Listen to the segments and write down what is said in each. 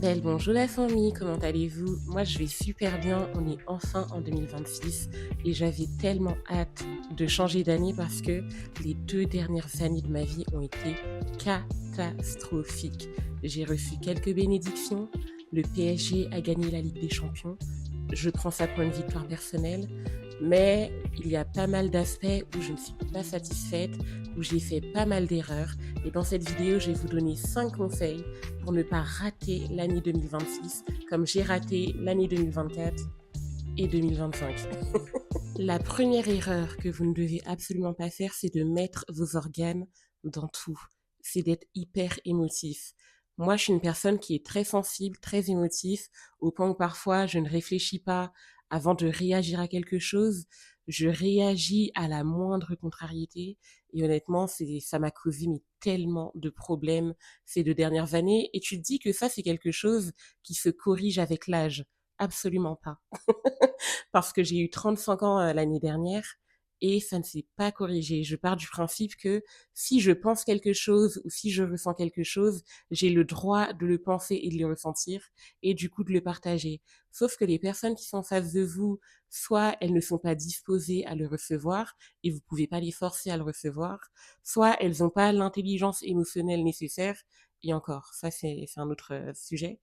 Belle bonjour la famille, comment allez-vous? Moi je vais super bien, on est enfin en 2026 et j'avais tellement hâte de changer d'année parce que les 2 dernières années de ma vie ont été catastrophiques. J'ai reçu quelques bénédictions, le PSG a gagné la Ligue des Champions, je prends ça pour une victoire personnelle, mais il y a pas mal d'aspects où je ne suis pas satisfaite, où j'ai fait pas mal d'erreurs et dans cette vidéo, je vais vous donner 5 conseils pour ne pas rater l'année 2026 comme j'ai raté l'année 2024 et 2025. La première erreur que vous ne devez absolument pas faire, c'est de mettre vos organes dans tout. C'est d'être hyper émotif. Moi, je suis une personne qui est très sensible, très émotif, au point où parfois je ne réfléchis pas avant de réagir à quelque chose. Je réagis à la moindre contrariété et honnêtement, ça m'a causé mais tellement de problèmes ces 2 dernières années. Et tu te dis que ça, c'est quelque chose qui se corrige avec l'âge. Absolument pas. Parce que j'ai eu 35 ans l'année dernière et ça ne s'est pas corrigé. Je pars du principe que si je pense quelque chose ou si je ressens quelque chose, j'ai le droit de le penser et de le ressentir et du coup de le partager. Sauf que les personnes qui sont en face de vous, soit elles ne sont pas disposées à le recevoir et vous pouvez pas les forcer à le recevoir, soit elles n'ont pas l'intelligence émotionnelle nécessaire, et encore, ça c'est un autre sujet,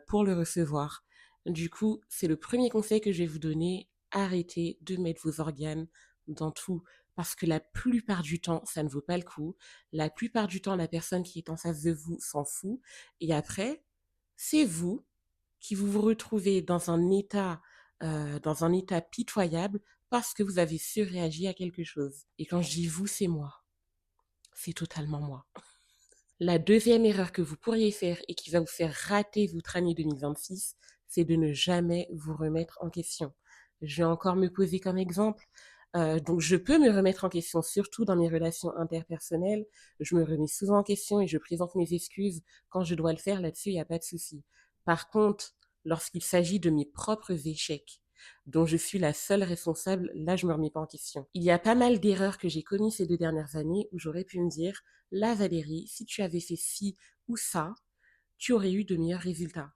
pour le recevoir. Du coup, c'est le premier conseil que je vais vous donner. Arrêtez de mettre vos organes dans tout. Parce que la plupart du temps, ça ne vaut pas le coup. La plupart du temps, la personne qui est en face de vous s'en fout. Et après, c'est vous qui vous retrouvez dans un état pitoyable parce que vous avez surréagi à quelque chose. Et quand je dis vous, c'est moi. C'est totalement moi. La deuxième erreur que vous pourriez faire et qui va vous faire rater votre année 2026, c'est de ne jamais vous remettre en question. Je vais encore me poser comme exemple. Donc, je peux me remettre en question, surtout dans mes relations interpersonnelles. Je me remets souvent en question et je présente mes excuses quand je dois le faire. Là-dessus, il n'y a pas de souci. Par contre, lorsqu'il s'agit de mes propres échecs, dont je suis la seule responsable, là, je me remets pas en question. Il y a pas mal d'erreurs que j'ai commises ces 2 dernières années où j'aurais pu me dire, là, Valérie, si tu avais fait ci ou ça, tu aurais eu de meilleurs résultats.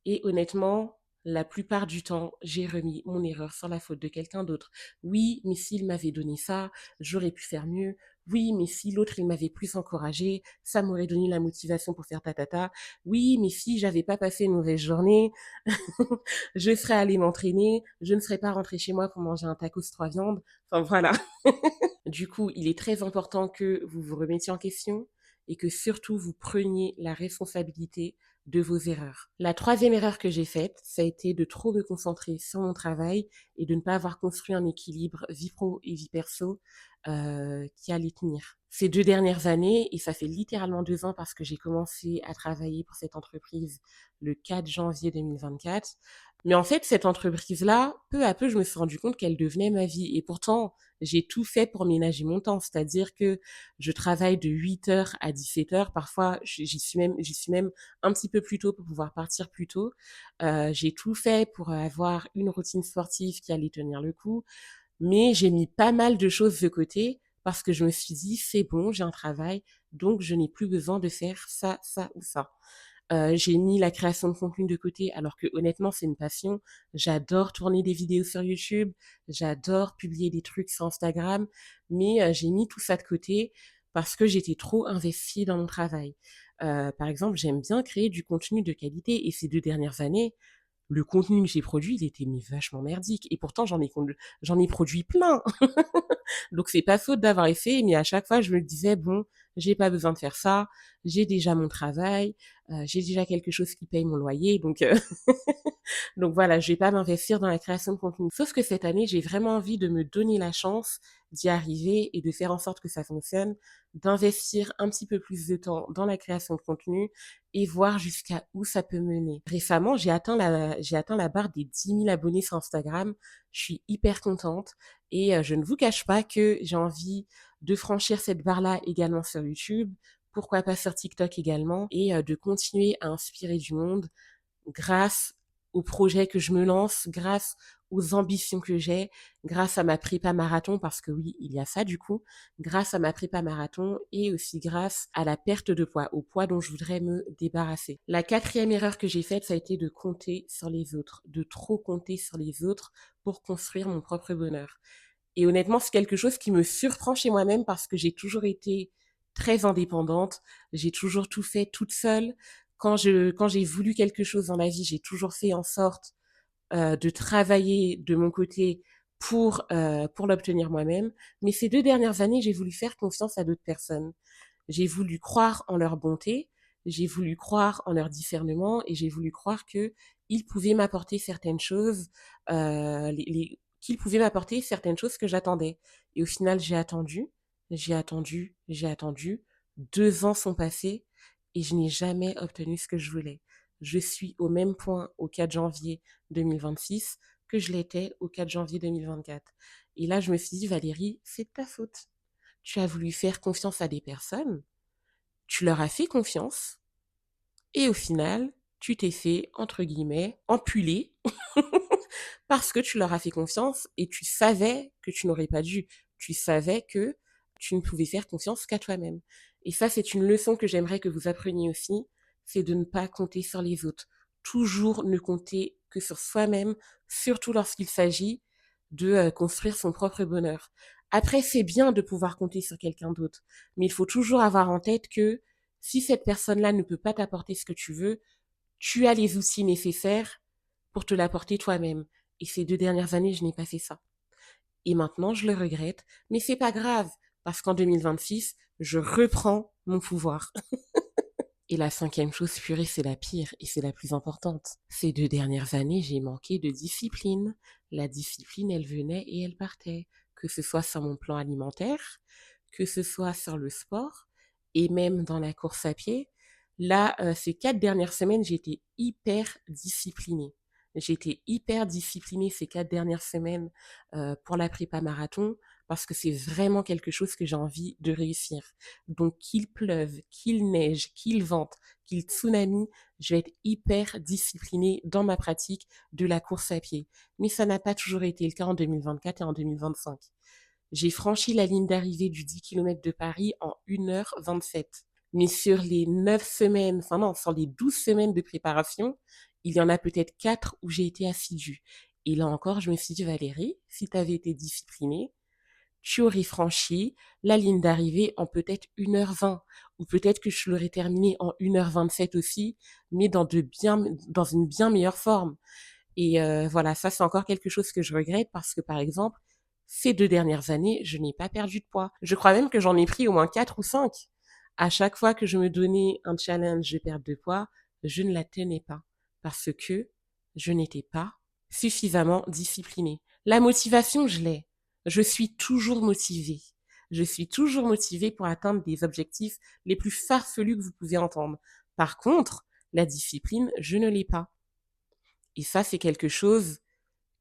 Et honnêtement, la plupart du temps, j'ai remis mon erreur sur la faute de quelqu'un d'autre. Oui, mais s'il m'avait donné ça, j'aurais pu faire mieux. Oui, mais si l'autre, il m'avait plus encouragé, ça m'aurait donné la motivation pour faire ta. Oui, mais si j'avais pas passé une mauvaise journée, je serais allée m'entraîner, je ne serais pas rentrée chez moi pour manger un tacos 3 viandes. Enfin, voilà. Du coup, il est très important que vous vous remettiez en question et que surtout vous preniez la responsabilité de vos erreurs. La troisième erreur que j'ai faite, ça a été de trop me concentrer sur mon travail et de ne pas avoir construit un équilibre vie pro et vie perso qui allait tenir. Ces 2 dernières années, et ça fait littéralement 2 ans parce que j'ai commencé à travailler pour cette entreprise le 4 janvier 2024, mais en fait, cette entreprise-là, peu à peu, je me suis rendu compte qu'elle devenait ma vie. Et pourtant, j'ai tout fait pour ménager mon temps. C'est-à-dire que je travaille de 8 heures à 17 heures. Parfois, j'y suis même un petit peu plus tôt pour pouvoir partir plus tôt. J'ai tout fait pour avoir une routine sportive qui allait tenir le coup. Mais j'ai mis pas mal de choses de côté parce que je me suis dit, c'est bon, j'ai un travail, donc je n'ai plus besoin de faire ça, ça ou ça. J'ai mis la création de contenu de côté alors que honnêtement c'est une passion. J'adore tourner des vidéos sur YouTube, j'adore publier des trucs sur Instagram, mais j'ai mis tout ça de côté parce que j'étais trop investie dans mon travail. Par exemple, j'aime bien créer du contenu de qualité et ces 2 dernières années, le contenu que j'ai produit, il était mais vachement merdique. Et pourtant, j'en ai produit plein. Donc, c'est pas faute d'avoir essayé, mais à chaque fois, je me disais, bon, j'ai pas besoin de faire ça. J'ai déjà mon travail. J'ai déjà quelque chose qui paye mon loyer. Donc voilà, je vais pas m'investir dans la création de contenu. Sauf que cette année, j'ai vraiment envie de me donner la chance d'y arriver et de faire en sorte que ça fonctionne, d'investir un petit peu plus de temps dans la création de contenu et voir jusqu'à où ça peut mener. Récemment, j'ai atteint la barre des 10 000 abonnés sur Instagram. Je suis hyper contente et je ne vous cache pas que j'ai envie de franchir cette barre-là également sur YouTube. Pourquoi pas sur TikTok également et de continuer à inspirer du monde grâce aux projets que je me lance, grâce aux ambitions que j'ai, grâce à ma prépa marathon, parce que oui, il y a ça du coup, grâce à ma prépa marathon et aussi grâce à la perte de poids, au poids dont je voudrais me débarrasser. La 4e erreur que j'ai faite, ça a été de compter sur les autres, de trop compter sur les autres pour construire mon propre bonheur. Et honnêtement, c'est quelque chose qui me surprend chez moi-même parce que j'ai toujours été très indépendante. J'ai toujours tout fait toute seule. Quand j'ai voulu quelque chose dans la vie, j'ai toujours fait en sorte de travailler de mon côté pour l'obtenir moi-même. Mais ces 2 dernières années, j'ai voulu faire confiance à d'autres personnes. J'ai voulu croire en leur bonté, j'ai voulu croire en leur discernement et j'ai voulu croire que ils pouvaient m'apporter certaines choses, qu'ils pouvaient m'apporter certaines choses que j'attendais. Et au final, j'ai attendu. 2 ans sont passés et je n'ai jamais obtenu ce que je voulais. Je suis au même point au 4 janvier 2026 que je l'étais au 4 janvier 2024. Et là, je me suis dit, Valérie, c'est de ta faute. Tu as voulu faire confiance à des personnes, tu leur as fait confiance, et au final, tu t'es fait, entre guillemets, empuler parce que tu leur as fait confiance et tu savais que tu n'aurais pas dû. Tu savais que tu ne pouvais faire confiance qu'à toi-même. Et ça, c'est une leçon que j'aimerais que vous appreniez aussi, c'est de ne pas compter sur les autres. Toujours ne compter que sur soi-même, surtout lorsqu'il s'agit de construire son propre bonheur. Après, c'est bien de pouvoir compter sur quelqu'un d'autre, mais il faut toujours avoir en tête que si cette personne-là ne peut pas t'apporter ce que tu veux, tu as les outils nécessaires pour te l'apporter toi-même. Et ces 2 dernières années, je n'ai pas fait ça. Et maintenant, je le regrette, mais c'est pas grave, parce qu'en 2026, je reprends mon pouvoir. Et la 5e chose, purée, c'est la pire et c'est la plus importante. Ces 2 dernières années, j'ai manqué de discipline. La discipline, elle venait et elle partait. Que ce soit sur mon plan alimentaire, que ce soit sur le sport et même dans la course à pied. Là, ces 4 dernières semaines, j'ai été hyper disciplinée. J'ai été hyper disciplinée ces 4 dernières semaines pour la prépa marathon parce que c'est vraiment quelque chose que j'ai envie de réussir. Donc qu'il pleuve, qu'il neige, qu'il vente, qu'il tsunami, je vais être hyper disciplinée dans ma pratique de la course à pied. Mais ça n'a pas toujours été le cas en 2024 et en 2025. J'ai franchi la ligne d'arrivée du 10 km de Paris en 1h27. Mais sur les 9 semaines, enfin non, sur les 12 semaines de préparation, il y en a peut-être 4 où j'ai été assidue. Et là encore, je me suis dit, Valérie, si tu avais été disciplinée, tu aurais franchi la ligne d'arrivée en peut-être 1h20. Ou peut-être que je l'aurais terminé en 1h27 aussi, mais dans une bien meilleure forme. Et voilà, ça c'est encore quelque chose que je regrette parce que par exemple, ces 2 dernières années, je n'ai pas perdu de poids. Je crois même que j'en ai pris au moins 4 ou 5. À chaque fois que je me donnais un challenge de perte de poids, je ne la tenais pas parce que je n'étais pas suffisamment disciplinée. La motivation, je l'ai. Je suis toujours motivée. Je suis toujours motivée pour atteindre des objectifs les plus farfelus que vous pouvez entendre. Par contre, la discipline, je ne l'ai pas. Et ça, c'est quelque chose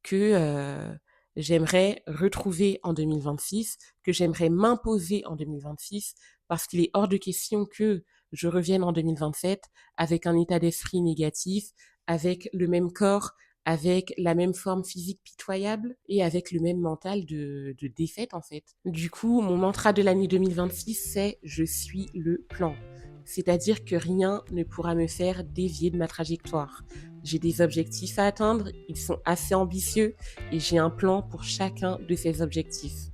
que j'aimerais retrouver en 2026, que j'aimerais m'imposer en 2026, parce qu'il est hors de question que je revienne en 2027 avec un état d'esprit négatif, avec le même corps, avec la même forme physique pitoyable et avec le même mental de défaite en fait. Du coup, mon mantra de l'année 2026, c'est « Je suis le plan ». C'est-à-dire que rien ne pourra me faire dévier de ma trajectoire. J'ai des objectifs à atteindre, ils sont assez ambitieux et j'ai un plan pour chacun de ces objectifs.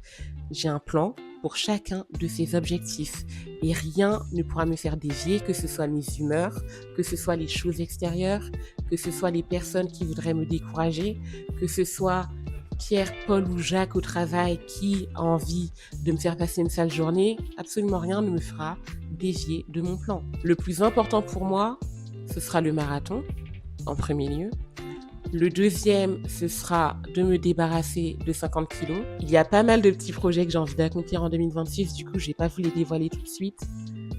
J'ai un plan pour chacun de ces objectifs et rien ne pourra me faire dévier, que ce soit mes humeurs, que ce soit les choses extérieures, que ce soit les personnes qui voudraient me décourager, que ce soit Pierre, Paul ou Jacques au travail qui a envie de me faire passer une sale journée. Absolument rien ne me fera dévier de mon plan. Le plus important pour moi, ce sera le marathon en premier lieu. Le deuxième, ce sera de me débarrasser de 50 kilos. Il y a pas mal de petits projets que j'ai envie d'accomplir en 2026, du coup, j'ai pas voulu les dévoiler tout de suite,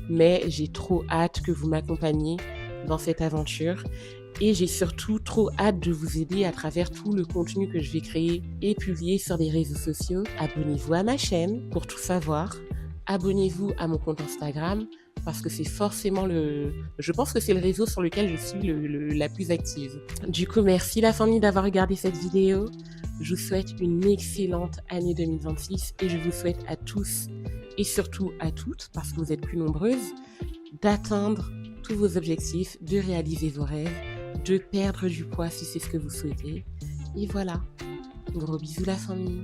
mais j'ai trop hâte que vous m'accompagniez dans cette aventure. Et j'ai surtout trop hâte de vous aider à travers tout le contenu que je vais créer et publier sur les réseaux sociaux. Abonnez-vous à ma chaîne pour tout savoir. Abonnez-vous à mon compte Instagram. parce que c'est forcément je pense que c'est le réseau sur lequel je suis la plus active. Du coup, merci la famille d'avoir regardé cette vidéo. Je vous souhaite une excellente année 2026 et je vous souhaite à tous et surtout à toutes, parce que vous êtes plus nombreuses, d'atteindre tous vos objectifs, de réaliser vos rêves, de perdre du poids si c'est ce que vous souhaitez. Et voilà. Gros bisous la famille.